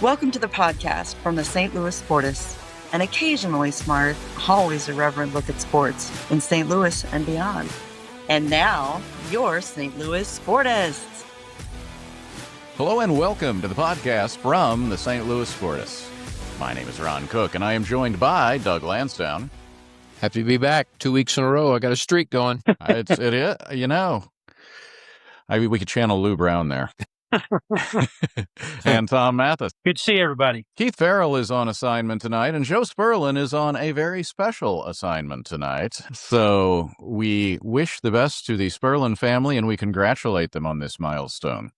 Welcome to the podcast from the St. Louis Sportists, an occasionally smart, always irreverent look at sports in St. Louis and beyond. And now, your St. Louis Sportists. Hello and welcome to the podcast from the St. Louis Sportists. My name is Ron Cook, and I am joined by Doug Lansdowne. Happy to be back 2 weeks in a row. I got a streak going. We could channel Lou Brown there. And Tom Mathis. Good to see everybody. Keith Farrell is on assignment tonight, and Joe Sperlin is on a very special assignment tonight. So we wish the best to the Sperlin family, and we congratulate them on this milestone.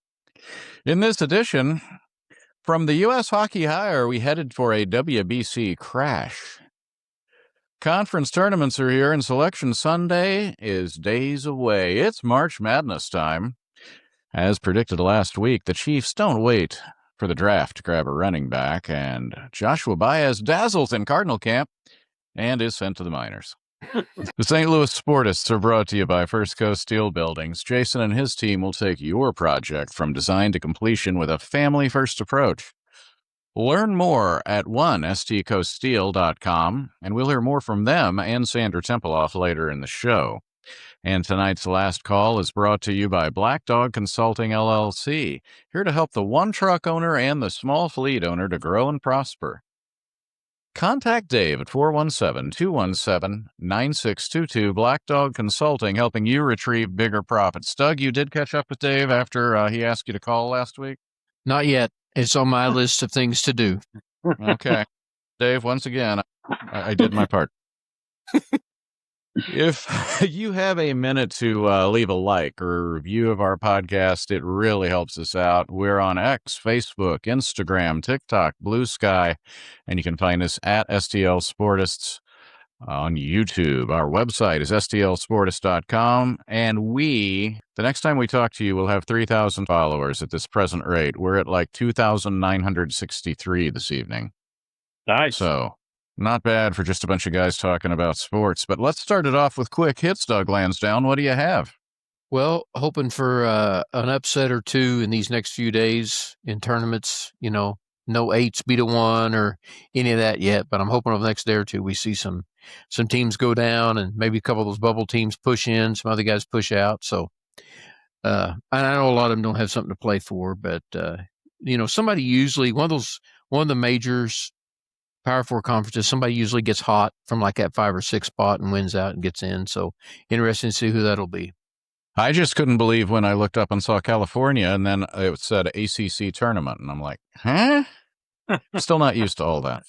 In this edition, from the U.S. Hockey Hire, we headed for a WBC crash. Conference tournaments are here, and Selection Sunday is days away. It's March Madness time. As predicted last week, the Chiefs don't wait for the draft to grab a running back, and Joshua Baez dazzles in Cardinal camp and is sent to the minors. The St. Louis Sportists are brought to you by First Coast Steel Buildings. Jason and his team will take your project from design to completion with a family-first approach. Learn more at onestcoaststeel.com, and we'll hear more from them and Sandra Templeoff later in the show. And tonight's last call is brought to you by Black Dog Consulting, LLC, here to help the one-truck owner and the small fleet owner to grow and prosper. Contact Dave at 417-217-9622. Black Dog Consulting, helping you retrieve bigger profits. Doug, you did catch up with Dave after he asked you to call last week? Not yet. It's on my list of things to do. Okay. Dave, once again, I did my part. If you have a minute to leave a like or a review of our podcast, it really helps us out. We're on X, Facebook, Instagram, TikTok, Blue Sky, and you can find us at STL Sportists on YouTube. Our website is stlsportist.com, and the next time we talk to you, we'll have 3,000 followers at this present rate. We're at like 2,963 this evening. Nice. So not bad for just a bunch of guys talking about sports. But let's start it off with quick hits, Doug Lansdowne. What do you have? Well, hoping for an upset or two in these next few days in tournaments. You know, no 8s beat a 1 or any of that yet. But I'm hoping over the next day or two we see some teams go down and maybe a couple of those bubble teams push in, some other guys push out. So I know a lot of them don't have something to play for, but somebody usually one of the majors, Power 4 conferences, somebody usually gets hot from like that 5 or 6 spot and wins out and gets in. So interesting to see who that'll be. I just couldn't believe when I looked up and saw California, and then it said ACC tournament, and I'm like, huh? Still not used to all that.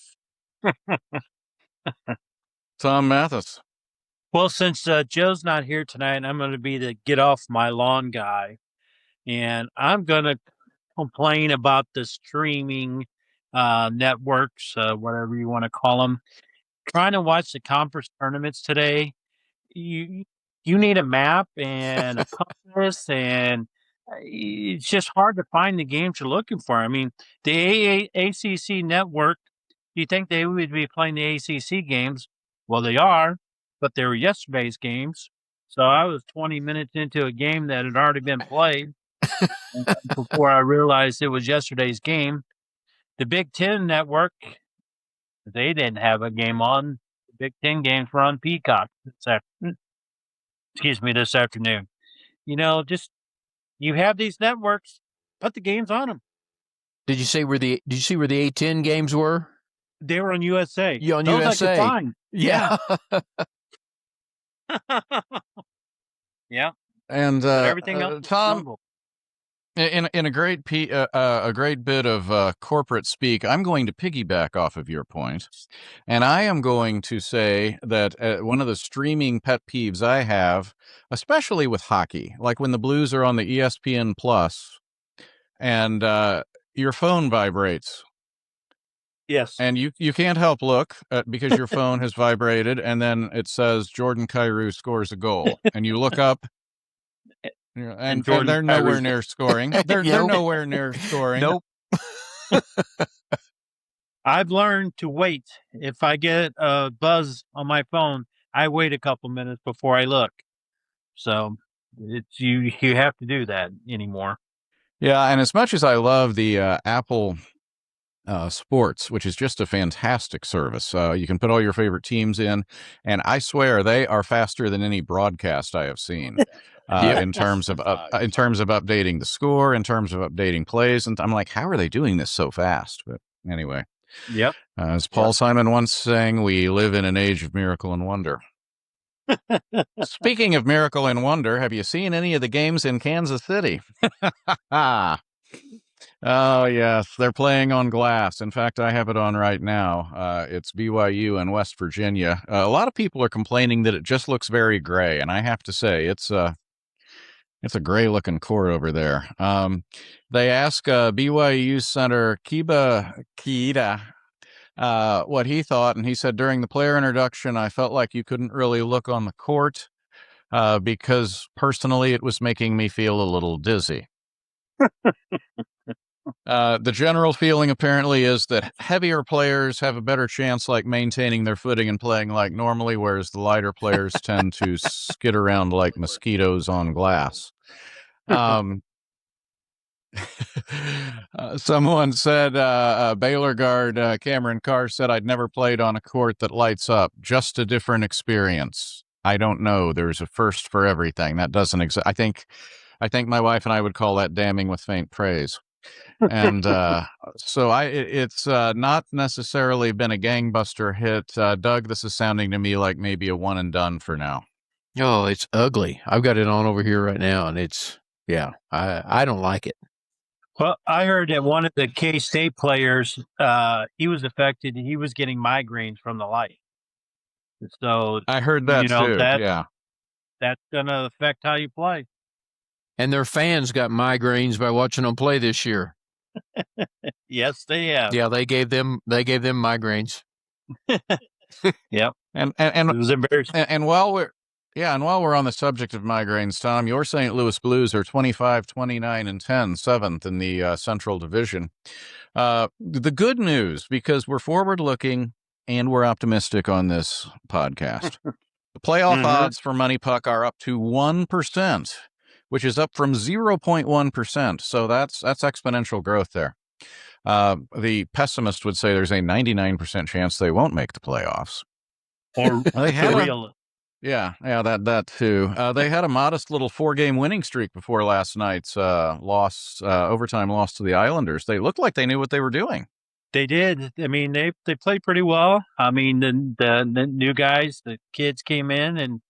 Tom Mathis. Well, since Joe's not here tonight, I'm going to be the get off my lawn guy. And I'm going to complain about the streaming networks, whatever you want to call them. Trying to watch the conference tournaments today, you need a map and a compass, and it's just hard to find the games you're looking for. I mean, the ACC network, you think they would be playing the ACC games? Well, they are, but they were yesterday's games. So I was 20 minutes into a game that had already been played before I realized it was yesterday's game. The Big Ten network, they didn't have a game on. The Big Ten games were on Peacock this afternoon. You have these networks, put the games on them. Did you see where the A10 games were? They were on USA. Yeah, on Those USA. I could find. Yeah. Yeah. And But everything else, Tom, in a great bit of corporate speak, I'm going to piggyback off of your point, and I am going to say that one of the streaming pet peeves I have, especially with hockey, like when the Blues are on the ESPN Plus, and your phone vibrates. Yes. And you can't help look because your phone has vibrated, and then it says Jordan Kyrou scores a goal, and you look up. And they're nowhere near scoring. They're nowhere near scoring. Nope. I've learned to wait. If I get a buzz on my phone, I wait a couple minutes before I look. So it's you have to do that anymore. Yeah, and as much as I love the Apple Sports, which is just a fantastic service. You can put all your favorite teams in, and I swear they are faster than any broadcast I have seen. In terms of updating the score, in terms of updating plays, and I'm like, how are they doing this so fast? But anyway, Yep. as Paul Simon once sang, we live in an age of miracle and wonder. Speaking of miracle and wonder, have you seen any of the games in Kansas City? Oh, yes, they're playing on glass. In fact, I have it on right now. It's BYU and West Virginia. A lot of people are complaining that it just looks very gray, and I have to say it's a gray-looking court over there. They asked BYU center Kiba Kiida what he thought, and he said, during the player introduction, I felt like you couldn't really look on the court because personally it was making me feel a little dizzy. The general feeling apparently is that heavier players have a better chance like maintaining their footing and playing like normally, whereas the lighter players tend to skid around like mosquitoes on glass. Someone said, Baylor guard Cameron Carr said, I'd never played on a court that lights up. Just a different experience. I don't know. There's a first for everything. That doesn't exist. I think my wife and I would call that damning with faint praise. And so it's not necessarily been a gangbuster hit. Doug, this is sounding to me like maybe a one and done for now. Oh, it's ugly. I've got it on over here right now, and I don't like it. Well, I heard that one of the K-State players, he was affected. He was getting migraines from the light. So I heard that too. Yeah, that's going to affect how you play. And their fans got migraines by watching them play this year. Yes, they have. Yeah, they gave them migraines. Yep. And it was embarrassing. And while we're on the subject of migraines, Tom, your St. Louis Blues are 25, 29, and 10, 7th in the Central Division. The good news, because we're forward-looking and we're optimistic on this podcast, the playoff odds for Money Puck are up to 1%, which is up from 0.1%. So that's exponential growth there. The pessimist would say there's a 99% chance they won't make the playoffs. Or they had that too. They had a modest little 4-game winning streak before last night's overtime loss to the Islanders. They looked like they knew what they were doing. They did. I mean, they played pretty well. I mean, the new guys, the kids came in, and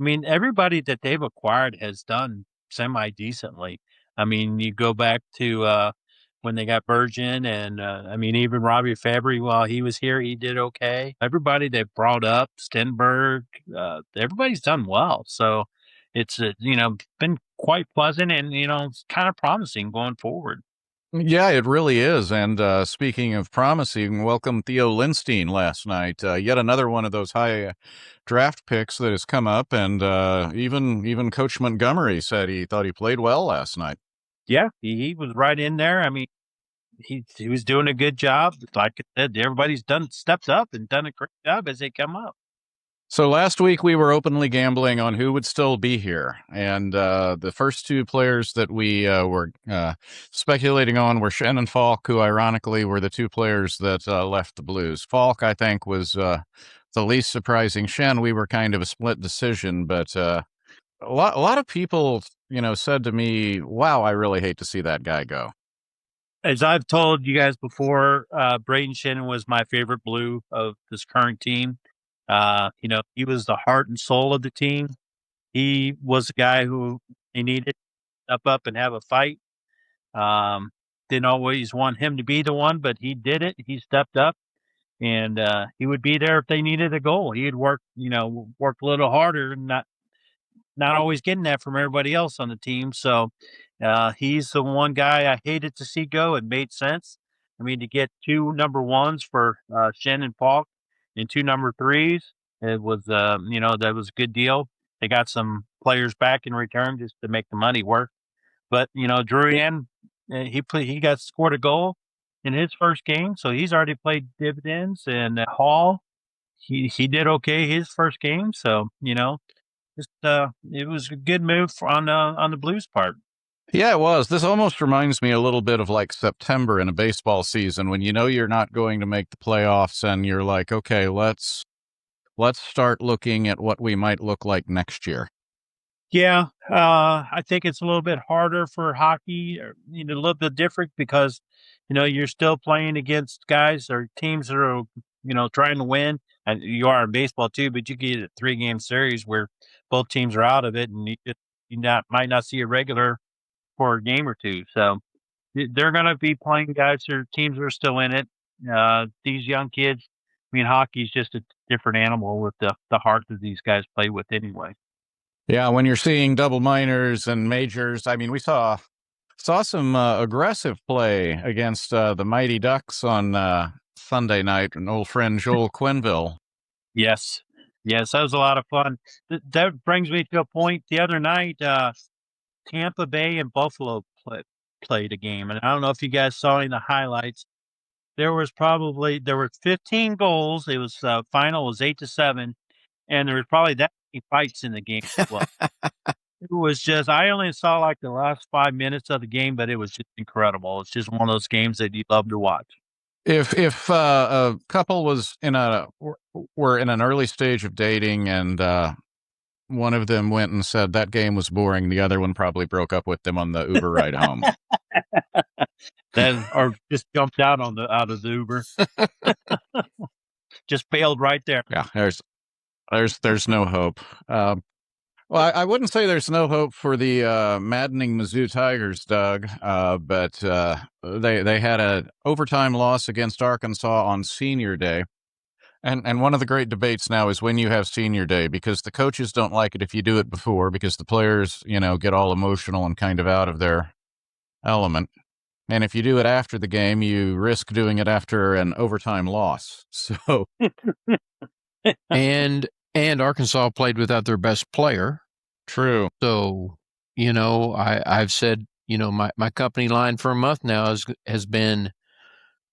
I mean, everybody that they've acquired has done semi-decently. I mean, you go back to when they got Virgin, and I mean, even Robbie Fabry, while he was here, he did okay. Everybody they brought up, Stenberg, everybody's done well. So it's been quite pleasant, and it's kind of promising going forward. Yeah, it really is. And speaking of promising, welcome Theo Lindstein last night. Yet another one of those high draft picks that has come up. And even Coach Montgomery said he thought he played well last night. Yeah, he was right in there. I mean, he was doing a good job. Like I said, everybody's stepped up and done a great job as they come up. So last week we were openly gambling on who would still be here. And the first two players that we were speculating on were Shen and Falk, who ironically were the two players that left the Blues. Falk, I think, was the least surprising. Shen, we were kind of a split decision, but a lot of people, said to me, wow, I really hate to see that guy go. As I've told you guys before, Braden Shen was my favorite Blue of this current team. He was the heart and soul of the team. He was the guy who they needed to step up and have a fight. Didn't always want him to be the one, but he did it. He stepped up, and he would be there if they needed a goal. He'd work a little harder, and not always getting that from everybody else on the team. So he's the one guy I hated to see go. It made sense. I mean, to get two number ones for Shen and Falk and two number threes, it was that was a good deal. They got some players back in return just to make the money work. But Drouin, he scored a goal in his first game, so he's already played dividends. And Hall, he did okay his first game, so it was a good move on the Blues' part. Yeah, it was. This almost reminds me a little bit of like September in a baseball season when you know you're not going to make the playoffs and you're like, okay, let's start looking at what we might look like next year. Yeah, I think it's a little bit harder for hockey, or, a little bit different because, you're still playing against guys or teams that are, trying to win. And you are in baseball too, but you get a 3-game series where both teams are out of it, and might not see a regular for a game or two. So they're going to be playing guys or teams that are still in it. These young kids, hockey's just a different animal with the heart that these guys play with anyway. Yeah, when you're seeing double minors and majors, I mean, we saw some aggressive play against the Mighty Ducks on Sunday night, and old friend Joel Quenneville. Yes. Yes, that was a lot of fun. That brings me to a point. The other night, Tampa Bay and Buffalo played a game, and I don't know if you guys saw any of the highlights. There were 15 goals. It was final was 8-7, and there was probably that many fights in the game as well. It was just I only saw like the last 5 minutes of the game, but it was just incredible. It's just one of those games that you love to watch. If a couple was were in an early stage of dating and one of them went and said that game was boring, the other one probably broke up with them on the Uber ride home. Or just jumped out of the Uber. Just failed right there. Yeah, there's no hope. Well, I wouldn't say there's no hope for the maddening Mizzou Tigers, Doug, but they had an overtime loss against Arkansas on Senior Day. And one of the great debates now is when you have Senior Day, because the coaches don't like it if you do it before, because the players, get all emotional and kind of out of their element. And if you do it after the game, you risk doing it after an overtime loss. So, and Arkansas played without their best player. True. So, I've said, my company line for a month now has been,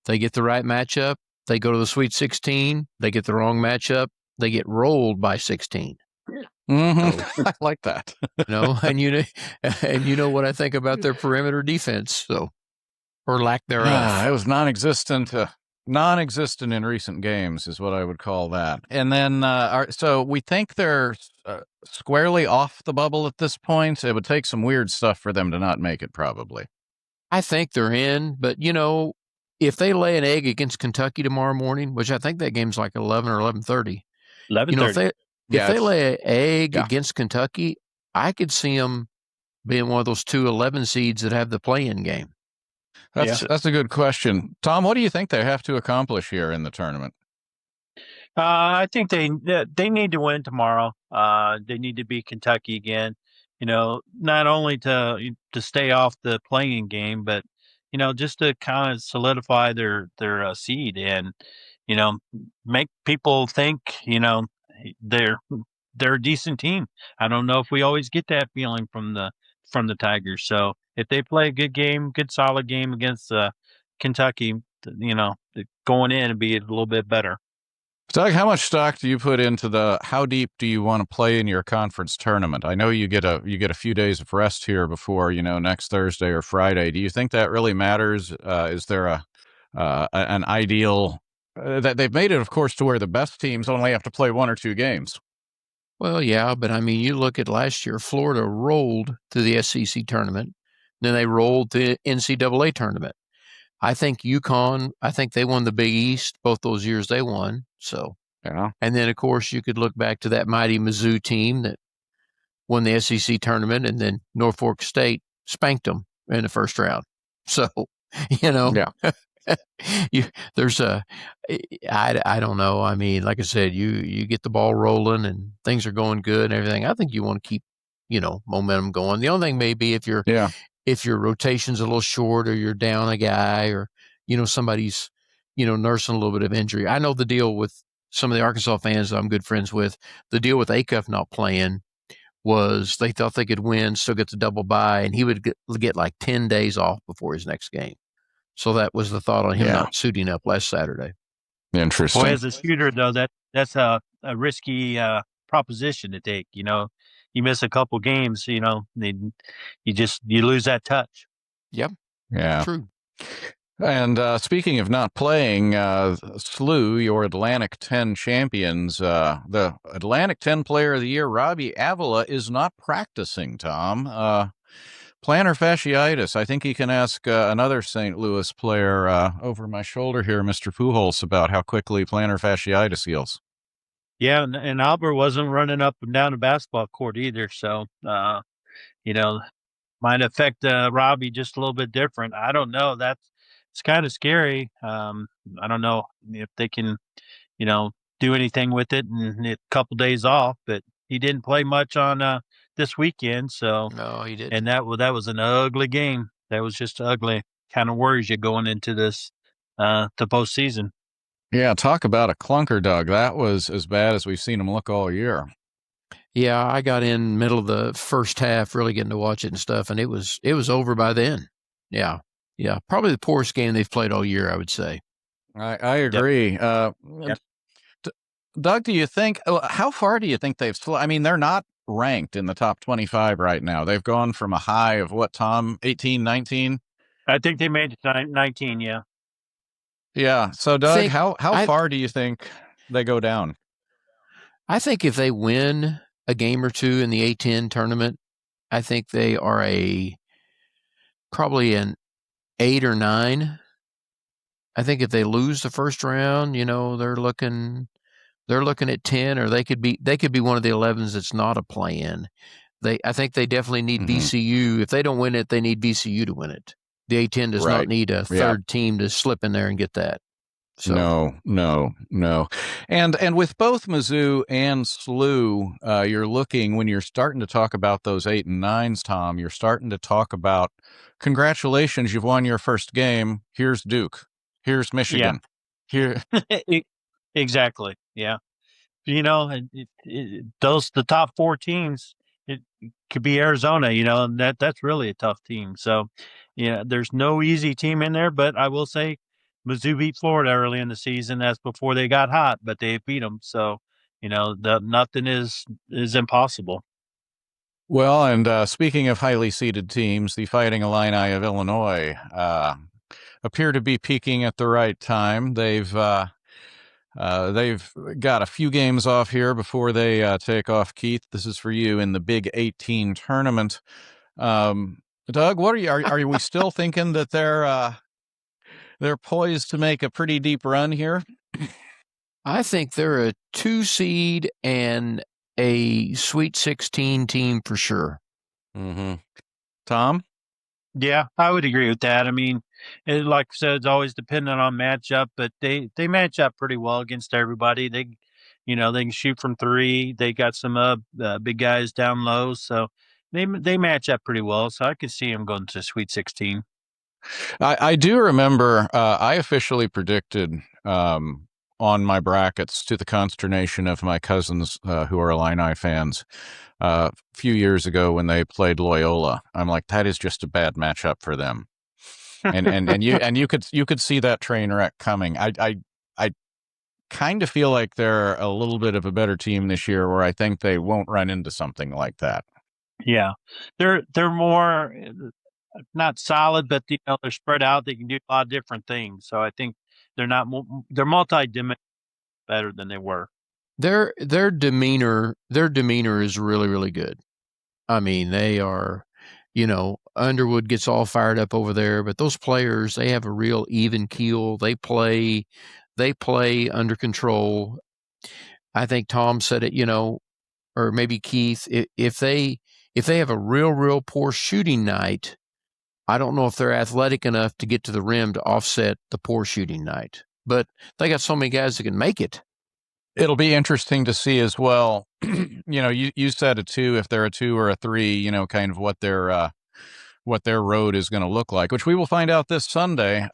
they get the right matchup, they go to the Sweet 16, they get the wrong matchup, they get rolled by 16. Mm-hmm. So, I like that. And you know what I think about their perimeter defense, so, or lack thereof. It was non-existent in recent games is what I would call that. And then, so we think they're squarely off the bubble at this point. It would take some weird stuff for them to not make it, probably. I think they're in, but if they lay an egg against Kentucky tomorrow morning, which I think that game's like 11 or 11:30. 11:30. If they lay an egg against Kentucky, I could see them being one of those 2 11 seeds that have the play-in game. That's a good question. Tom, what do you think they have to accomplish here in the tournament? I think they need to win tomorrow. They need to beat Kentucky again. Not only to stay off the playing game, but just to kind of solidify their seed and make people think they're a decent team. I don't know if we always get that feeling from the Tigers. So if they play a good solid game against Kentucky, going in and be a little bit better. Doug, how much stock do you put into how deep do you want to play in your conference tournament? I know you get a few days of rest here before, next Thursday or Friday. Do you think that really matters? Is there an ideal that they've made it, of course, to where the best teams only have to play 1 or 2 games? Well, yeah, but I mean, you look at last year, Florida rolled to the SEC tournament, then they rolled to the NCAA tournament. I think UConn, they won the Big East both those years they won. So, yeah. And then, of course, you could look back to that mighty Mizzou team that won the SEC tournament, and then Norfolk State spanked them in the first round. So, yeah. I don't know. I mean, like I said, you get the ball rolling and things are going good and everything. I think you want to keep, momentum going. The only thing may be if your rotation's a little short or you're down a guy or, somebody's, nursing a little bit of injury. I know the deal with some of the Arkansas fans that I'm good friends with. The deal with Acuff not playing was they thought they could win, still get the double bye, and he would get like 10 days off before his next game. So that was the thought on him not suiting up last Saturday. Interesting. Well, as a shooter, though, that's a risky proposition to take. You know, you miss a couple games, you know, you lose that touch. Yep. Yeah. True. And speaking of not playing, SLU, your Atlantic 10 champions, the Atlantic 10 Player of the Year, Robbie Avila, is not practicing, Tom. Plantar fasciitis. I think he can ask another St. Louis player over my shoulder here, Mr. Pujols, about how quickly plantar fasciitis heals. Yeah, and Albert wasn't running up and down the basketball court either. So, you know, might affect Robbie just a little bit different. I don't know. It's kind of scary. I don't know if they can, you know, do anything with it and a couple days off. But he didn't play much on this weekend. So No, he didn't. and that was an ugly game. That was just ugly. Kind of worries you going into this the postseason. Yeah, talk about a clunker, Doug. That was as bad as we've seen him look all year. Yeah, I got in middle of the first half, really getting to watch it and stuff, and it was over by then. Yeah, probably the poorest game they've played all year, I would say. I agree. Yep. Doug, do you think? How far do you think they've? I mean, they're not ranked in the top 25 right now. They've gone from a high of what, Tom? 18, 19? I think they made it 19. Yeah. Yeah. So, Doug, how far do you think they go down? I think if they win a game or two in the A10 tournament, I think they are probably an 8 or 9. I think if they lose the first round, you know, they're looking at 10, or they could be one of the 11s that's not a play-in. I think they definitely need VCU. If they don't win it, they need VCU to win it. The A10 does not need a third team to slip in there and get that. So. No. And with both Mizzou and SLU, you're looking, when you're starting to talk about those 8 and 9s, Tom, you're starting to talk about, congratulations, you've won your first game. Here's Duke. Here's Michigan. Yeah. Here. Exactly. Yeah. You know, the top 4 teams, it could be Arizona, you know, and that's really a tough team. So, yeah, there's no easy team in there, but I will say Mizzou beat Florida early in the season. That's before they got hot, but they beat them. So, you know, nothing is impossible. Well, and speaking of highly seeded teams, the Fighting Illini of Illinois appear to be peaking at the right time. They've got a few games off here before they take off. Keith, this is for you in the Big 18 tournament. Doug, what are we still thinking that they're poised to make a pretty deep run here? I think they're a 2 seed and a Sweet 16 team for sure. Mm-hmm. Tom? Yeah, I would agree with that. I mean, like I said, it's always dependent on matchup, but they match up pretty well against everybody. They can shoot from 3. They got some big guys down low, so they match up pretty well. So I could see them going to Sweet 16. I do remember I officially predicted on my brackets, to the consternation of my cousins who are Illini fans, a few years ago when they played Loyola. I'm like, that is just a bad matchup for them. And you could see that train wreck coming. I kind of feel like they're a little bit of a better team this year, where I think they won't run into something like that. Yeah, they're more not solid, but they're spread out. They can do a lot of different things. So I think they're multi-dimensional better than they were. Their demeanor is really, really good. I mean, they are, Underwood gets all fired up over there, but those players, they have a real even keel. They play under control. I think Tom said it, or maybe Keith, if they have a real poor shooting night, I don't know if they're athletic enough to get to the rim to offset the poor shooting night. But they got so many guys that can make it. It'll be interesting to see as well. You said a 2, if they're a 2 or a 3, kind of what their road is going to look like, which we will find out this Sunday.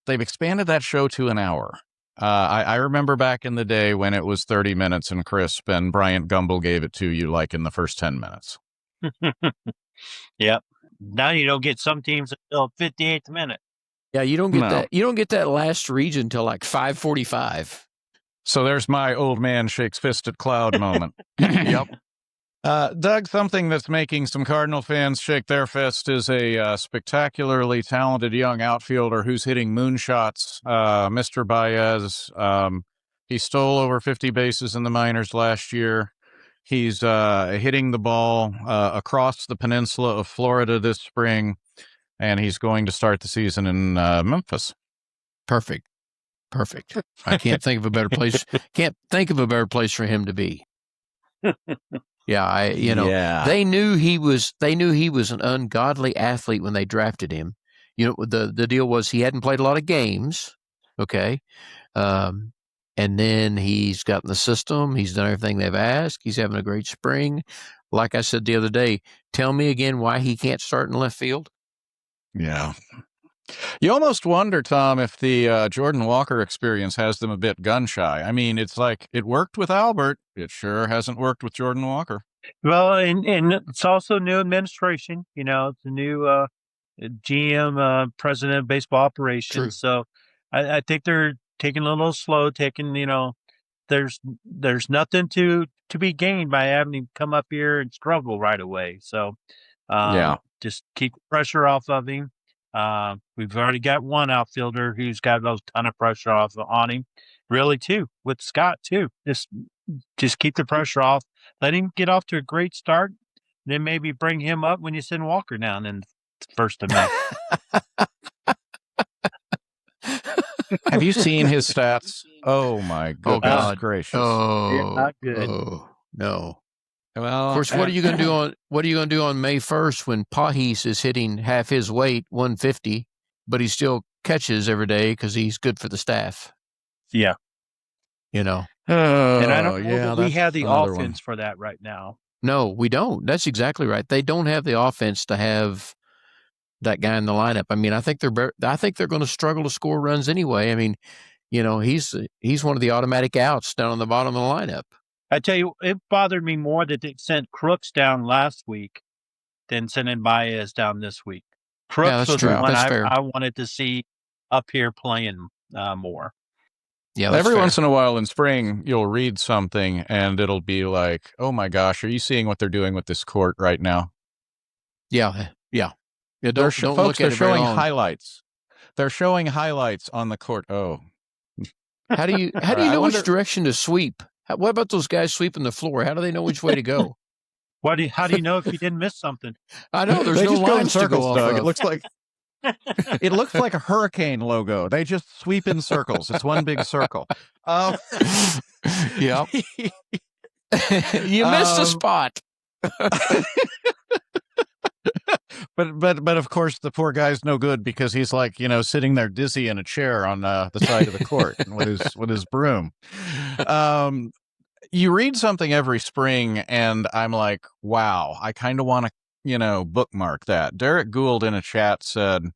They've expanded that show to an hour. I remember back in the day when it was 30 minutes and crisp, and Bryant Gumbel gave it to you like in the first 10 minutes. Yep. Now you don't get some teams until 58th minute. Yeah, you don't get that. You don't get that last region until like 5:45. So there's my old man shakes fist at cloud moment. Yep. Doug, something that's making some Cardinal fans shake their fist is a spectacularly talented young outfielder who's hitting moonshots, Mr. Baez. He stole over 50 bases in the minors last year. He's hitting the ball across the peninsula of Florida this spring, and he's going to start the season in Memphis. Perfect. I can't think of a better place. Can't think of a better place for him to be. Yeah, they knew he was an ungodly athlete when they drafted him. The deal was he hadn't played a lot of games. Okay. And then he's gotten the system. He's done everything they've asked. He's having a great spring. Like I said the other day, tell me again why he can't start in left field. Yeah. You almost wonder, Tom, if the Jordan Walker experience has them a bit gun shy. I mean, it's like it worked with Albert. It sure hasn't worked with Jordan Walker. Well, and it's also new administration. It's a new GM, president of baseball operations. True. So I think they're taking a little slow. There's nothing to be gained by having him come up here and struggle right away. So just keep the pressure off of him. We've already got one outfielder who's got a ton of pressure on him. Really, too, with Scott, too. Just keep the pressure off. Let him get off to a great start. Then maybe bring him up when you send Walker down in the 1st of May. Have you seen his stats? Oh, my goodness gracious. Yeah, not good. Oh, no. Well, of course, what are you going to do on May 1st when Pahis is hitting half his weight, 150, but he still catches every day because he's good for the staff? Yeah. And I don't know that we have the offense for that right now. No, we don't. That's exactly right. They don't have the offense to have that guy in the lineup. I mean, I think they're going to struggle to score runs anyway. I mean, he's one of the automatic outs down on the bottom of the lineup. I tell you, it bothered me more that they sent Crooks down last week than sending Baez down this week. Crooks was the one I wanted to see up here playing more. Yeah, every once in a while in spring, you'll read something and it'll be like, "Oh my gosh, are you seeing what they're doing with this court right now?" Yeah. They're showing highlights. They're showing highlights on the court. Oh, how do you know which direction to sweep? What about those guys sweeping the floor? How do they know which way to go? How do you know if you didn't miss something? I know there's no lines to go off of. It looks like a hurricane logo. They just sweep in circles. It's one big circle. Yeah. You missed a spot. But of course the poor guy's no good because he's like, sitting there dizzy in a chair on the side of the court with his broom. You read something every spring and I'm like, wow, I kind of want to, bookmark that. Derek Gould in a chat said,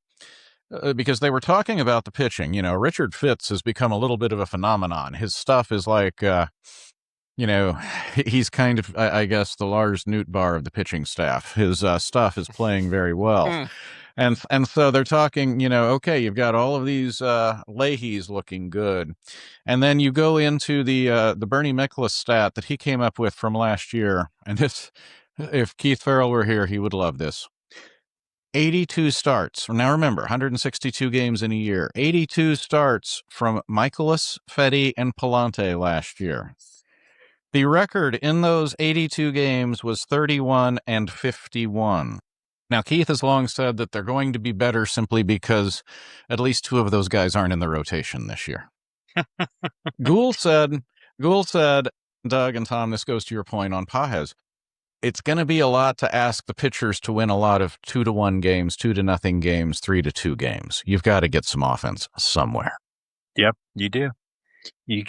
because they were talking about the pitching, Richard Fitz has become a little bit of a phenomenon. His stuff is like, he's kind of, I guess, the Lars Nootbaar of the pitching staff. His stuff is playing very well. And so they're talking, okay, you've got all of these Leahys looking good. And then you go into the Bernie Miklasz stat that he came up with from last year. And if Keith Farrell were here, he would love this. 82 starts. Now remember, 162 games in a year. 82 starts from Michaelis, Fedde, and Palante last year. The record in those 82 games was 31-51. Now, Keith has long said that they're going to be better simply because at least two of those guys aren't in the rotation this year. Gould said, Doug and Tom, this goes to your point on Pages. It's going to be a lot to ask the pitchers to win a lot of 2-1 games, 2-0 games, 3-2 games. You've got to get some offense somewhere. Yep, you do. Even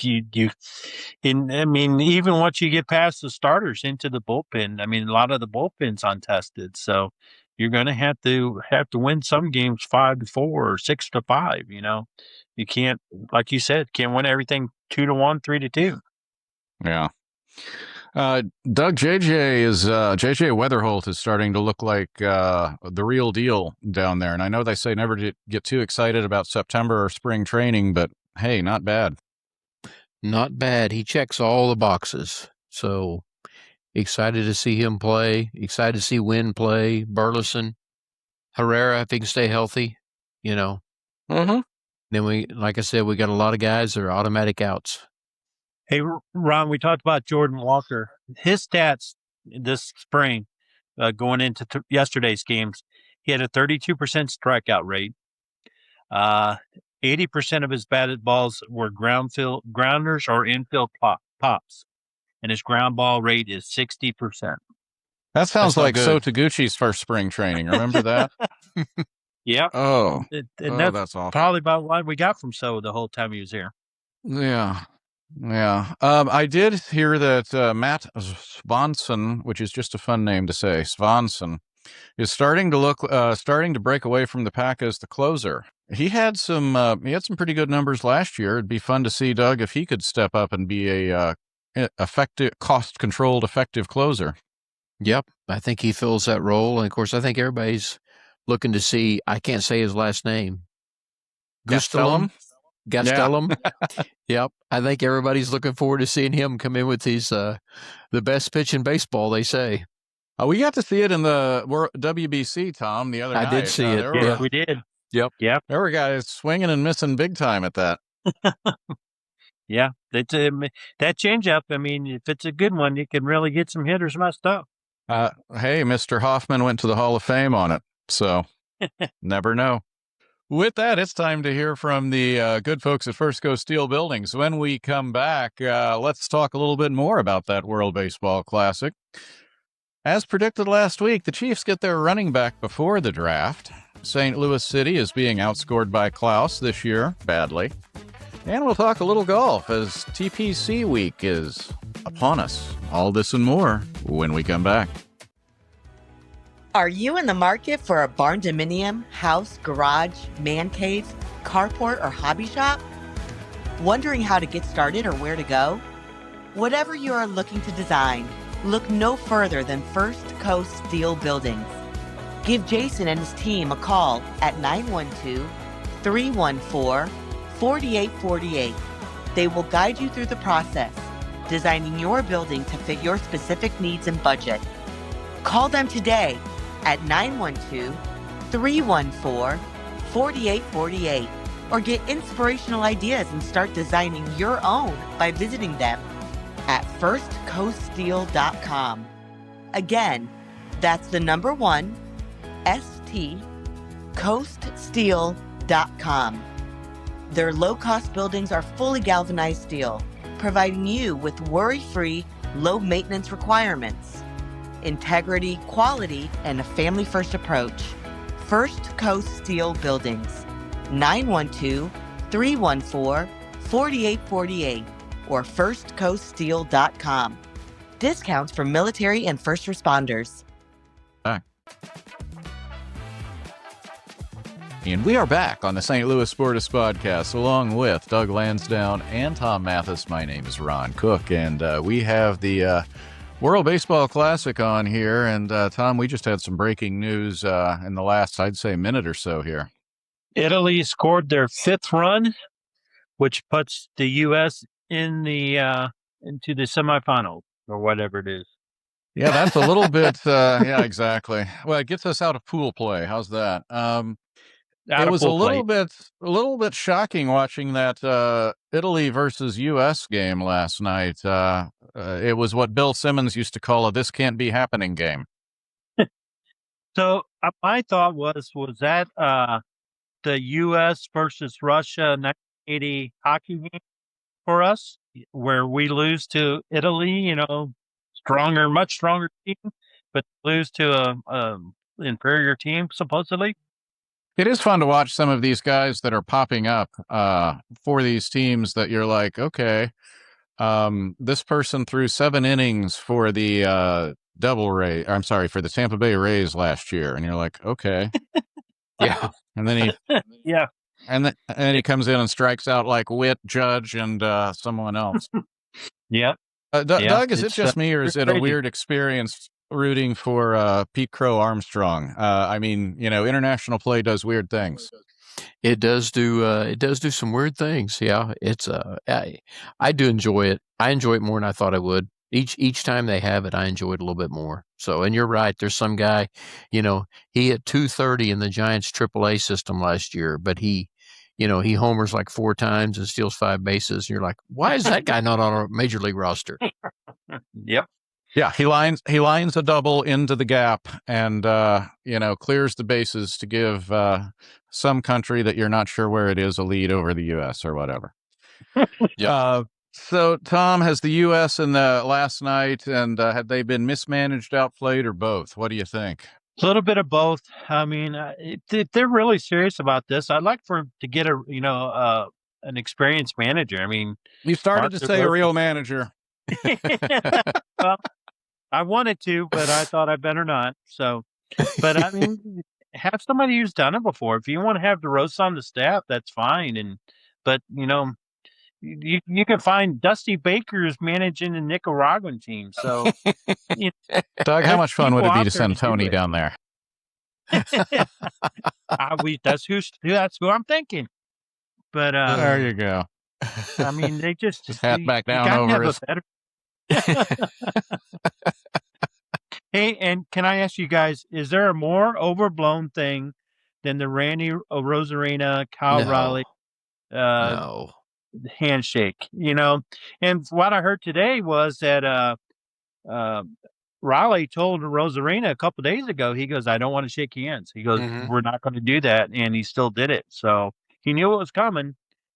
once you get past the starters into the bullpen, a lot of the bullpen's untested. So you're going to have to win some games 5-4 or 6-5. You can't, like you said, can't win everything 2-1, 3-2. Yeah. Doug, JJ Weatherholt is starting to look like the real deal down there. And I know they say never to get too excited about September or spring training, but hey, not bad. Not bad. He checks all the boxes. So excited to see him play. Excited to see Wynn play. Burleson, Herrera, if he can stay healthy, you know. Mm-hmm. Then like I said, we got a lot of guys that are automatic outs. Hey, Ron, we talked about Jordan Walker. His stats this spring, going into yesterday's games, he had a 32% strikeout rate. 80% of his batted balls were grounders or infield pops, and his ground ball rate is 60%. That sounds like good. Sotaguchi's first spring training. Remember that? Yeah. Oh, that's awful. probably about what we got from So the whole time he was here. Yeah. Yeah. I did hear that Matt Svanson, which is just a fun name to say, Svanson, is starting to break away from the pack as the closer. He had some pretty good numbers last year. It'd be fun to see, Doug, if he could step up and be a effective, cost-controlled, effective closer. Yep, I think he fills that role. And, of course, I think everybody's looking to see, I can't say his last name. Gastelum? Yep, I think everybody's looking forward to seeing him come in with these the best pitch in baseball, they say. We got to see it in the WBC, Tom, the other night. I did see it. Yeah, we did. Yep. There were guys swinging and missing big time at that. Yeah, that changeup, I mean, if it's a good one, you can really get some hitters messed up. Hey, Mr. Hoffman went to the Hall of Fame on it, so never know. With that, it's time to hear from the good folks at First Coast Steel Buildings. When we come back, let's talk a little bit more about that World Baseball Classic. As predicted last week, the Chiefs get their running back before the draft. St. Louis City is being outscored by Klaus this year, badly. And we'll talk a little golf as TPC week is upon us. All this and more when we come back. Are you in the market for a barn dominium, house, garage, man cave, carport, or hobby shop? Wondering how to get started or where to go? Whatever you are looking to design, look no further than First Coast Steel Buildings. Give Jason and his team a call at 912-314-4848. They will guide you through the process, designing your building to fit your specific needs and budget. Call them today at 912-314-4848 or get inspirational ideas and start designing your own by visiting them at firstcoaststeel.com. Again, that's the number 1, coaststeel.com. Their low-cost buildings are fully galvanized steel, providing you with worry-free, low-maintenance requirements, integrity, quality, and a family-first approach. First Coast Steel Buildings, 912-314-4848 or firstcoaststeel.com. Discounts for military and first responders. And we are back on the St. Louis Sportists podcast, along with Doug Lansdowne and Tom Mathis. My name is Ron Cook, and we have the World Baseball Classic on here. And Tom, we just had some breaking news in the last, I'd say, minute or so here. Italy scored their 5th run, which puts the U.S. in the into the semifinals or whatever it is. Yeah, that's a little bit. Yeah, exactly. Well, it gets us out of pool play. How's that? It was a little bit shocking watching that Italy versus U.S. game last night. It was what Bill Simmons used to call a "this can't be happening" game. So my thought was that the U.S. versus Russia 1980 hockey game for us, where we lose to Italy, much stronger team, but lose to a inferior team supposedly. It is fun to watch some of these guys that are popping up for these teams that you're like, okay, this person threw 7 innings for the for the Tampa Bay Rays last year, and you're like, okay, yeah, and then yeah, and then he comes in and strikes out like Witt, Judge, and someone else. Yeah. Doug, is it just me, or is it a weird experience rooting for Pete Crow Armstrong? I mean, international play does weird things. it does do some weird things. Yeah, it's I do enjoy it. I enjoy it more than I thought I would. Each time they have it, I enjoy it a little bit more. So, and you're right. There's some guy, he hit 230 in the Giants AAA system last year, but he homers like 4 times and steals 5 bases. And you're like, why is that guy not on a major league roster? Yep. Yeah, he lines a double into the gap and clears the bases to give some country that you're not sure where it is a lead over the U.S. or whatever. Yeah. So, Tom, has the U.S. in the last night, and had they been mismanaged, outplayed, or both? What do you think? A little bit of both. I mean, if they're really serious about this, I'd like for him to get an experienced manager. I mean, You started Mark to say a real manager. well, I wanted to, but I thought I better not. So, but I mean, have somebody who's done it before. If you want to have DeRosa on the staff, that's fine. But you can find Dusty Baker's managing the Nicaraguan team. So, Doug, how much fun would it be to send Tony it. down there? That's who I'm thinking. But there you go. I mean, they just hat back down over his. Hey, and can I ask you guys, is there a more overblown thing than the Randy Rosarena, Kyle Raleigh No. handshake? And what I heard today was that Raleigh told Rosarena a couple days ago, he goes, I don't want to shake hands. He goes, we're not going to do that. And he still did it. So he knew it was coming,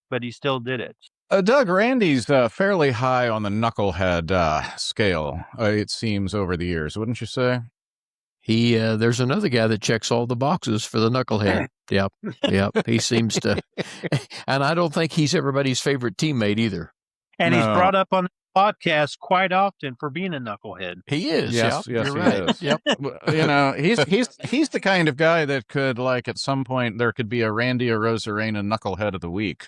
but he still did it. Doug, Randy's fairly high on the knucklehead scale, it seems, over the years, wouldn't you say? There's another guy that checks all the boxes for the knucklehead. Yep. He seems to, and I don't think he's everybody's favorite teammate either. And he's brought up on the podcast quite often for being a knucklehead. He is. Yes, you're he right. is. Yep. He's the kind of guy that could, like, at some point there could be a Randy or Rosarena knucklehead of the week.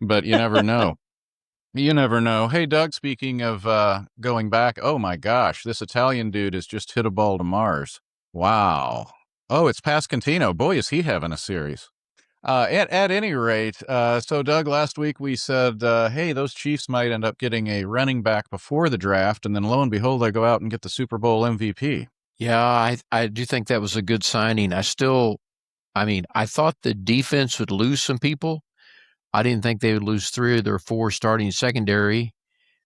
But you never know. You never know. Hey, Doug, speaking of going back, oh my gosh, this Italian dude has just hit a ball to Mars. Wow. Oh, it's Pascantino. Boy, is he having a series. At any rate, so Doug, last week we said, hey, those Chiefs might end up getting a running back before the draft, and then lo and behold, they go out and get the Super Bowl MVP. Yeah, I do think that was a good signing. I thought the defense would lose some people. I didn't think they would lose 3 of their 4 starting secondary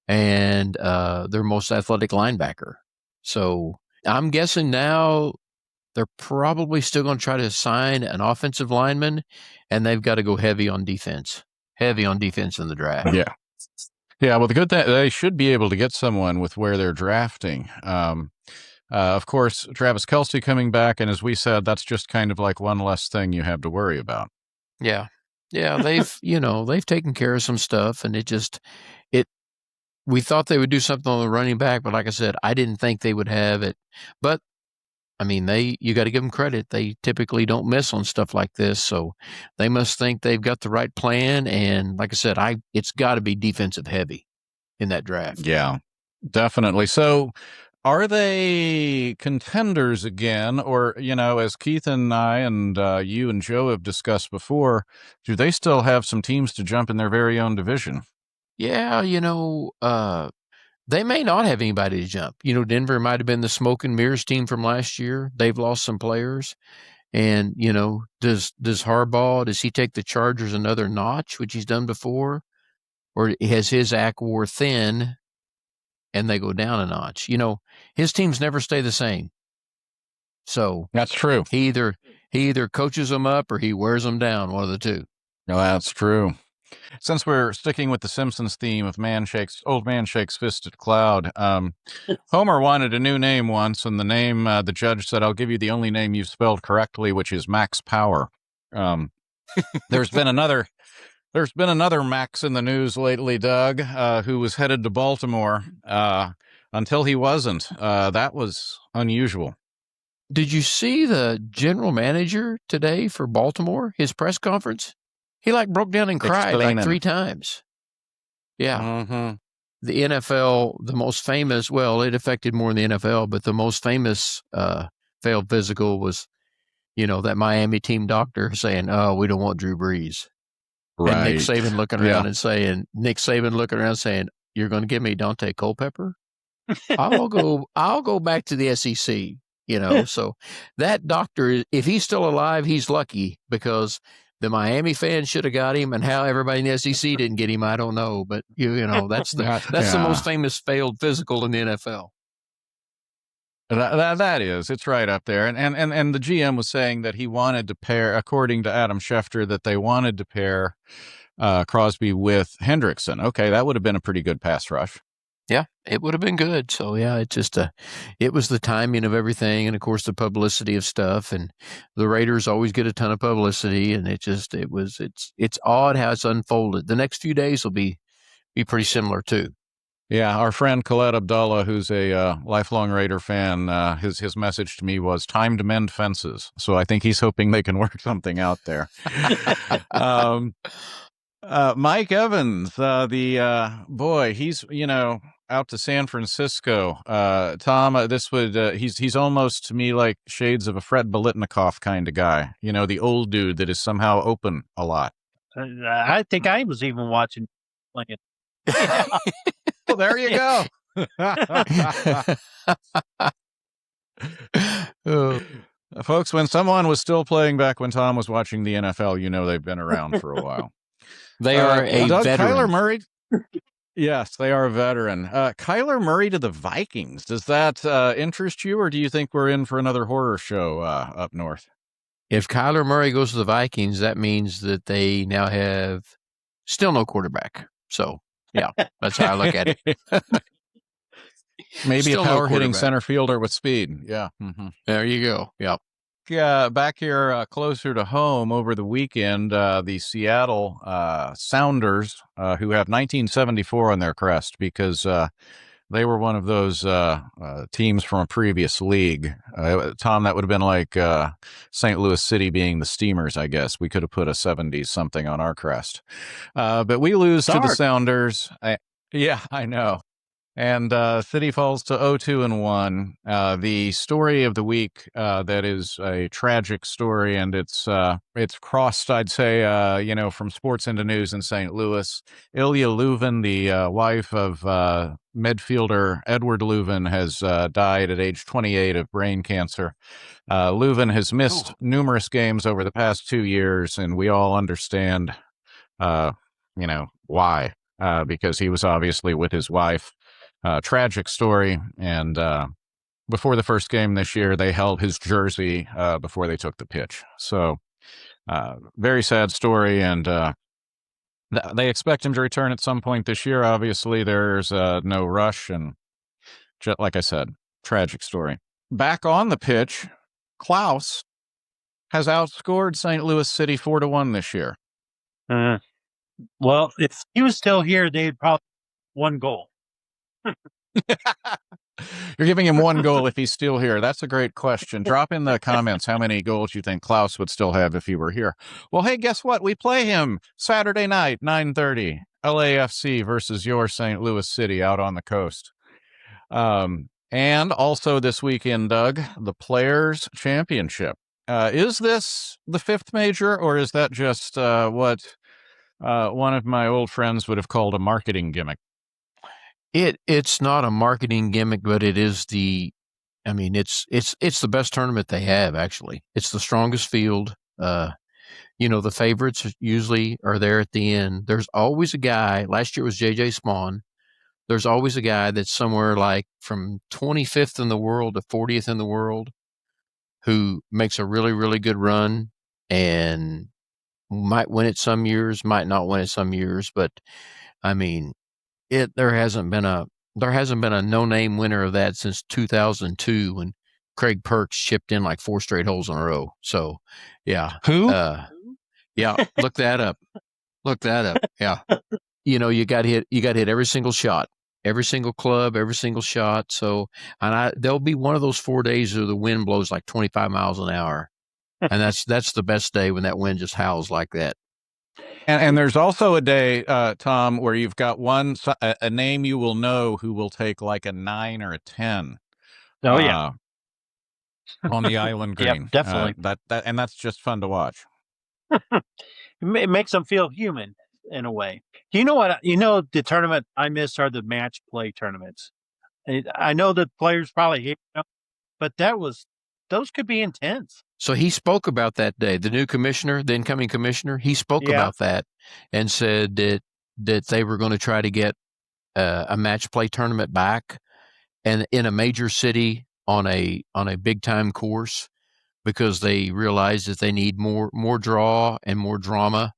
and their most athletic linebacker. So I'm guessing now they're probably still going to try to sign an offensive lineman, and they've got to go heavy on defense in the draft. Yeah. Yeah, well, the good thing, they should be able to get someone with where they're drafting. Of course, Travis Kelce coming back, and as we said, that's just kind of like one less thing you have to worry about. Yeah. Yeah, they've taken care of some stuff, and we thought they would do something on the running back, but like I said, I didn't think they would have it. But I mean, you got to give them credit. They typically don't miss on stuff like this, so they must think they've got the right plan. And like I said, it's got to be defensive heavy in that draft. Yeah, definitely. So, are they contenders again, or, as Keith and I and you and Joe have discussed before, do they still have some teams to jump in their very own division? Yeah, they may not have anybody to jump. Denver might have been the smoke and mirrors team from last year. They've lost some players. And, does Harbaugh, does he take the Chargers another notch, which he's done before? Or has his act wore thin and they go down a notch? His teams never stay the same. So that's true. He either coaches them up or he wears them down, one of the two. No, that's true. Since we're sticking with the Simpsons theme of old man shakes fist at cloud, Homer wanted a new name once, and the name, the judge said, I'll give you the only name you've spelled correctly, which is Max Power. There's been another Max in the news lately, Doug, who was headed to Baltimore until he wasn't. That was unusual. Did you see the general manager today for Baltimore, his press conference? He broke down and cried like 3 times. Yeah. Mm-hmm. The NFL, the most famous, well, it affected more than the NFL, but the most famous failed physical was, that Miami team doctor saying, "Oh, we don't want Drew Brees." Right. And Nick Saban looking around and saying, "You're going to give me Dante Culpepper? I'll go back to the SEC." So that doctor, if he's still alive, he's lucky, because the Miami fans should have got him, and how everybody in the SEC didn't get him, I don't know. But that's the most famous failed physical in the NFL. That is, it's right up there. And the GM was saying that he wanted to pair, according to Adam Schefter, that they wanted to pair Crosby with Hendrickson. Okay, that would have been a pretty good pass rush. Yeah, it would have been good. So yeah, it was the timing of everything, and of course the publicity of stuff. And the Raiders always get a ton of publicity, and it's odd how it's unfolded. The next few days will be pretty similar too. Yeah, our friend Khaled Abdullah, who's a lifelong Raider fan, his message to me was time to mend fences. So I think he's hoping they can work something out there. Mike Evans, boy, he's out to San Francisco. Tom, he's almost to me like shades of a Fred Biletnikoff kind of guy. The old dude that is somehow open a lot. I think I was even watching playing. Well, there you go. Folks, when someone was still playing back when Tom was watching the NFL, they've been around for a while. They are a veteran. Kyler Murray. Yes, they are a veteran. Kyler Murray to the Vikings. Does that interest you, or do you think we're in for another horror show up north? If Kyler Murray goes to the Vikings, that means that they now have still no quarterback. So, yeah, that's how I look at it. Maybe still a power-hitting center fielder with speed. Yeah. Mm-hmm. There you go. Yep. Back here closer to home over the weekend, the Seattle Sounders, who have 1974 on their crest because they were one of those teams from a previous league. Tom, that would have been like St. Louis City being the Steamers, I guess. We could have put a 70s something on our crest. But we lose to the Sounders. Yeah, I know. And City falls to 0-2-1. The story of the week that is a tragic story, and it's crossed, I'd say, from sports into news in St. Louis. Ilya Leuven, the wife of midfielder Edward Leuven, has died at age 28 of brain cancer. Leuven has missed numerous games over the past 2 years, and we all understand, why. Because he was obviously with his wife. Tragic story, and before the first game this year, they held his jersey before they took the pitch. So, very sad story, and they expect him to return at some point this year. Obviously, there's no rush, and like I said, tragic story. Back on the pitch, Klaus has outscored St. Louis City 4-1 this year. Well, if he was still here, they'd probably one goal. You're giving him one goal if he's still here. That's a great question. Drop in the comments how many goals you think Klaus would still have if he were here. Well, hey, guess what? We play him Saturday night, 9:30, LAFC versus your St. Louis City out on the coast. And also this weekend, Doug, the Players' Championship. Is this the fifth major, or is that just what one of my old friends would have called a marketing gimmick? It's not a marketing gimmick, but it is it's the best tournament they have, actually. It's the strongest field. The favorites usually are there at the end. There's always a guy. Last year was J.J. Spawn. There's always a guy that's somewhere like from 25th in the world to 40th in the world who makes a really, really good run and might win it some years, might not win it some years. But, there hasn't been a no-name winner of that since 2002 when Craig Perks chipped in like 4 straight holes in a row. So, yeah. Who? Yeah, look that up. Yeah. You got hit every single shot, every single club, every single shot. So, there'll be one of those 4 days where the wind blows like 25 miles an hour. And that's the best day when that wind just howls like that. And there's also a day, Tom, where you've got a name you will know who will take like a 9 or a 10. Oh, yeah. on the island Yep, green. definitely. And that's just fun to watch. It makes them feel human in a way. You know what? You know, the tournament I miss are the match play tournaments. I know that players probably hate them, but those could be intense. So he spoke about that day. The new commissioner, the incoming commissioner, he spoke Yeah. about that and said that they were going to try to get a match play tournament back, and in a major city on a big time course, because they realize that they need more draw and more drama.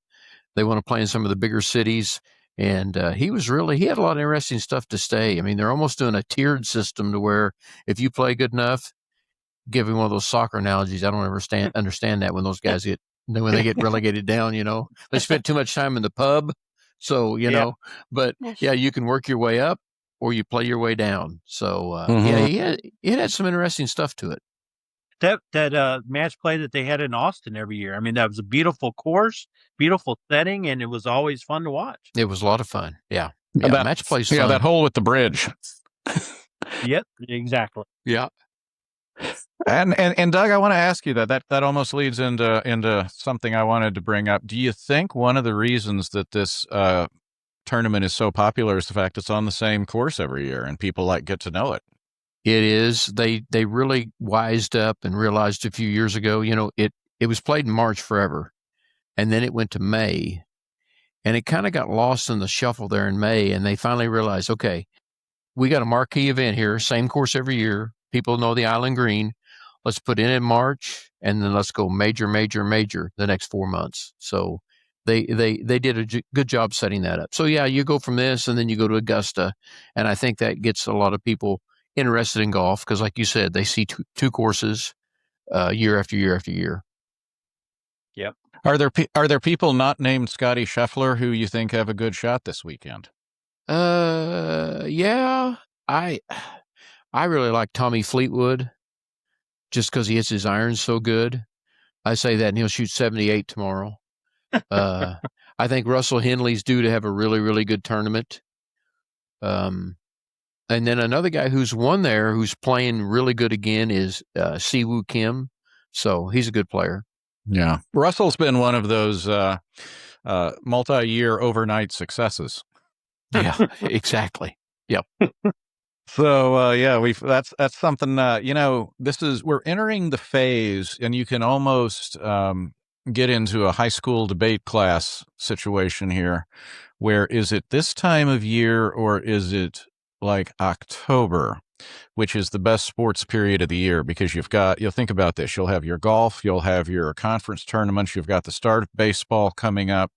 They want to play in some of the bigger cities. And he had a lot of interesting stuff to say. I mean, they're almost doing a tiered system to where if you play good enough, giving one of those soccer analogies, I don't understand that when those guys when they get relegated down, they spent too much time in the pub. So, but yeah, you can work your way up or you play your way down. So, yeah, it had some interesting stuff to it. That match play that they had in Austin every year. I mean, that was a beautiful course, beautiful setting, and it was always fun to watch. It was a lot of fun. Yeah. Match play's fun. Yeah, that hole with the bridge. Yep, exactly. Yeah. And Doug, I want to ask you that almost leads into something I wanted to bring up. Do you think one of the reasons that this tournament is so popular is the fact it's on the same course every year and people get to know it? It is. They really wised up and realized a few years ago, it was played in March forever, and then it went to May, and it kind of got lost in the shuffle there in May, and they finally realized, okay, we got a marquee event here, same course every year. People know the Island Green. Let's put it in March, and then let's go major the next 4 months. So they did a good job setting that up. So yeah, you go from this, and then you go to Augusta, and I think that gets a lot of people interested in golf because, like you said, they see two courses year after year after year. Yep. Are there people not named Scotty Scheffler who you think have a good shot this weekend? Yeah, I really like Tommy Fleetwood just because he hits his irons so good. I say that, and he'll shoot 78 tomorrow. I think Russell Henley's due to have a really, really good tournament. And then another guy who's won there, who's playing really good again, is Siwoo Kim. So he's a good player. Yeah. Russell's been one of those multi-year overnight successes. Yeah, exactly. Yep. So that's something we're entering the phase, and you can almost get into a high school debate class situation here, where is it this time of year or is it like October, which is the best sports period of the year? Because you'll think about this, you'll have your golf, you'll have your conference tournaments, you've got the start of baseball coming up.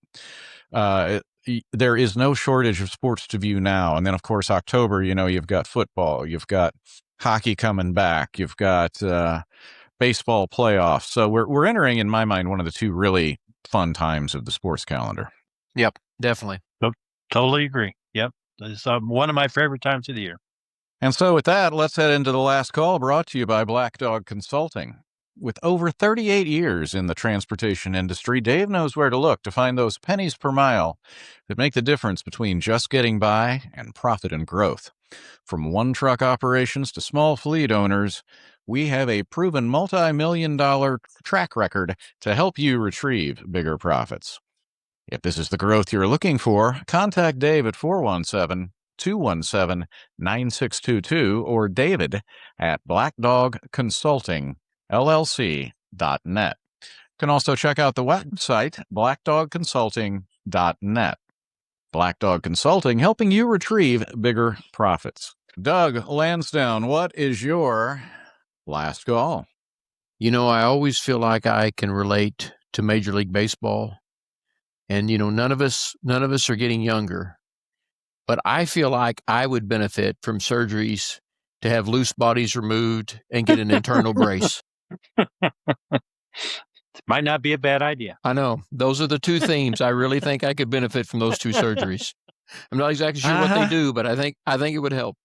There is no shortage of sports to view now. And then, of course, October, you've got football, you've got hockey coming back, you've got baseball playoffs. So we're entering, in my mind, one of the two really fun times of the sports calendar. Yep, definitely. Totally agree. Yep. It's one of my favorite times of the year. And so with that, let's head into the last call, brought to you by Black Dog Consulting. With over 38 years in the transportation industry, Dave knows where to look to find those pennies per mile that make the difference between just getting by and profit and growth. From one-truck operations to small fleet owners, we have a proven multi-million-dollar track record to help you retrieve bigger profits. If this is the growth you're looking for, contact Dave at 417-217-9622 or David at blackdogconsultingllc.net. You can also check out the website, blackdogconsulting.net. Black Dog Consulting, helping you retrieve bigger profits. Doug Lansdowne, what is your last call? I always feel like I can relate to Major League Baseball. And, none of us are getting younger, but I feel like I would benefit from surgeries to have loose bodies removed and get an internal brace. Might not be a bad idea. I know. Those are the two themes. I really think I could benefit from those two surgeries. I'm not exactly sure what they do, but I think it would help.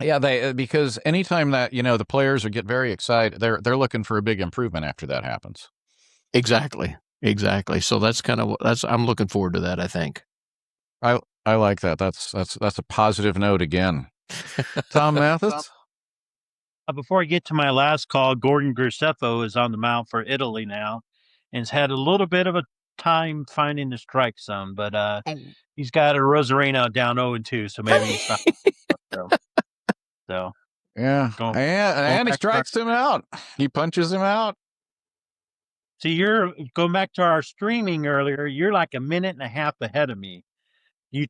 Yeah, because anytime that, the players get very excited, they're looking for a big improvement after that happens. Exactly. So that's I'm looking forward to that, I think. I like that. That's a positive note again. Tom Mathis? Before I get to my last call, Gordon Graceffo is on the mound for Italy now, and has had a little bit of a time finding the strike zone, but he's got a Rosarino down 0-2, so maybe he's not. So Yeah. going And he back to our, strikes him out. He punches him out. see, you're going back to our streaming earlier. You're like a minute and a half ahead of me. You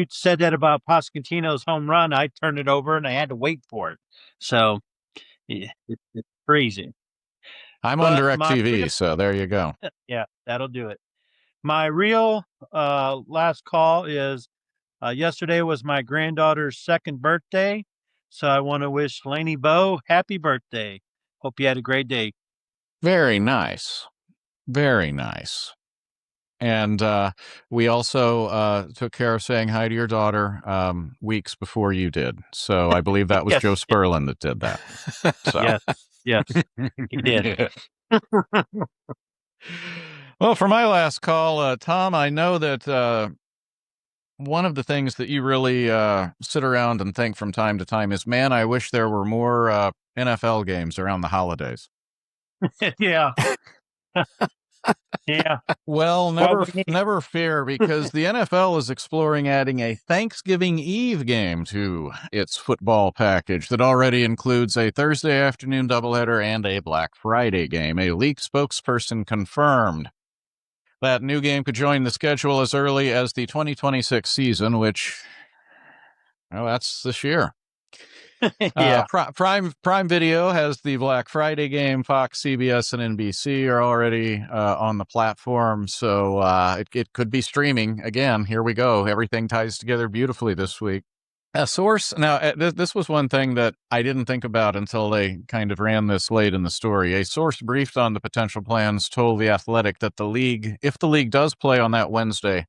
said that about Pasquantino's home run. I turned it over and I had to wait for it. So it's crazy. I'm on But my DirecTV, so there you go. yeah, that'll do it. My real last call is yesterday was my granddaughter's second birthday. So I want to wish Lainey Bowe happy birthday. Hope you had a great day. Very nice. Very nice. And we also took care of saying hi to your daughter weeks before you did. So I believe that was Yes. Joe Sperlin that did that. So. Yes, he did. Well, for my last call, Tom, I know that one of the things that you really sit around and think from time to time is, man, I wish there were more NFL games around the holidays. Yeah. Yeah. Well, never fear, because the NFL is exploring adding a Thanksgiving Eve game to its football package that already includes a Thursday afternoon doubleheader and a Black Friday game. A league spokesperson confirmed that new game could join the schedule as early as the 2026 season, which, well, that's this year. Yeah. Prime Video has the Black Friday game. Fox, CBS, and NBC are already on the platform, so it could be streaming again. Here we go. Everything ties together beautifully this week. A source. Now, this was one thing that I didn't think about until they kind of ran this late in the story. A source briefed on the potential plans told The Athletic that the league, if the league does play on that Wednesday,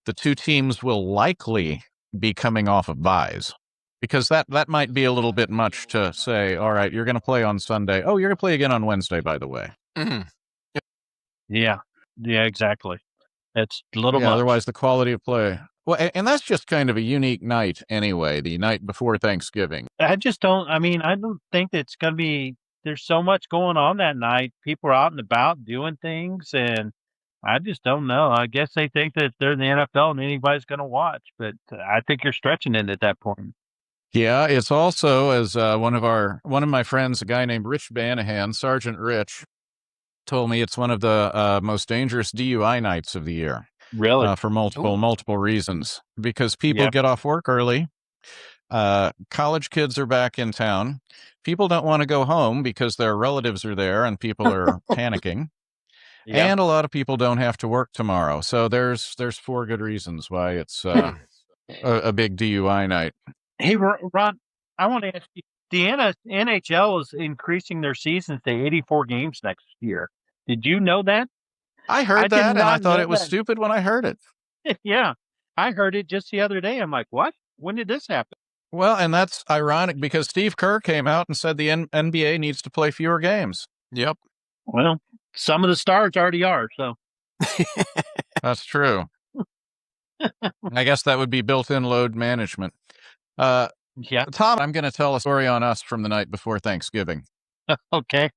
the two teams will likely be coming off of byes. Because that might be a little bit much to say, all right, you're going to play on Sunday. Oh, you're going to play again on Wednesday, by the way. Mm-hmm. Yeah. Yeah, exactly. It's a little much. Otherwise, the quality of play. Well, and that's just kind of a unique night anyway, the night before Thanksgiving. I don't think it's going to be, there's so much going on that night. People are out and about doing things, and I just don't know. I guess they think that they're in the NFL and anybody's going to watch, but I think you're stretching it at that point. Yeah, it's also, as one of my friends, a guy named Rich Banahan, Sergeant Rich, told me, it's one of the most dangerous DUI nights of the year. Really? For multiple reasons. Because people get off work early. College kids are back in town. People don't want to go home because their relatives are there and people are panicking. Yeah. And a lot of people don't have to work tomorrow. So there's 4 good reasons why it's a big DUI night. Hey, Ron, I want to ask you, the NHL is increasing their seasons to 84 games next year. Did you know that? I heard that, and I thought it was stupid when I heard it. Yeah, I heard it just the other day. I'm like, what? When did this happen? Well, and that's ironic because Steve Kerr came out and said the NBA needs to play fewer games. Yep. Well, some of the stars already are, so. That's true. I guess that would be built-in load management. Yeah. Tom, I'm going to tell a story on us from the night before Thanksgiving. Okay.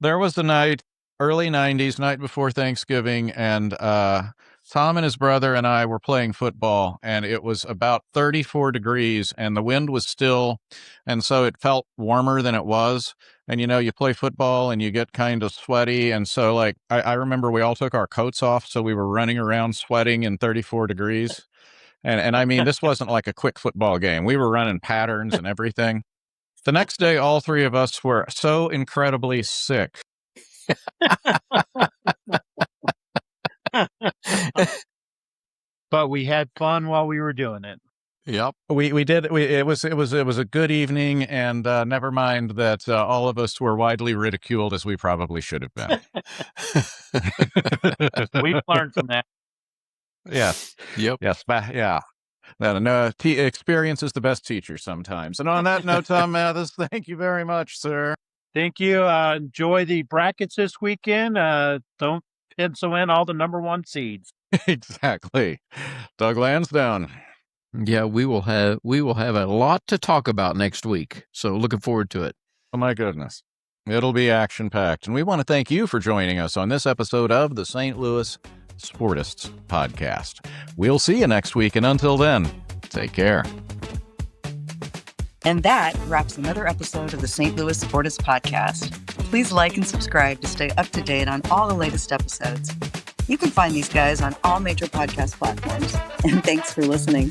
There was the night, early 90s, night before Thanksgiving, and Tom and his brother and I were playing football, and it was about 34 degrees, and the wind was still, and so it felt warmer than it was. And, you play football, and you get kind of sweaty, and so, I remember we all took our coats off, so we were running around sweating in 34 degrees. And I mean, this wasn't like a quick football game. We were running patterns and everything. The next day, all 3 of us were so incredibly sick. But we had fun while we were doing it. Yep, we did. It was a good evening, and never mind that all of us were widely ridiculed, as we probably should have been. We've learned from that. Yes. Yep. Yes. Yeah. No, experience is the best teacher sometimes. And on that note, Tom Mathis, thank you very much, sir. Thank you. Enjoy the brackets this weekend. Don't pencil in all the number 1 seeds. Exactly. Doug Lansdowne. Yeah, we will have a lot to talk about next week. So looking forward to it. Oh, my goodness. It'll be action-packed. And we want to thank you for joining us on this episode of the St. Louis Sportists podcast. We'll see you next week, and until then, take care. And that wraps another episode of the St. Louis Sportists podcast. Please like and subscribe to stay up to date on all the latest episodes. You can find these guys on all major podcast platforms. And thanks for listening.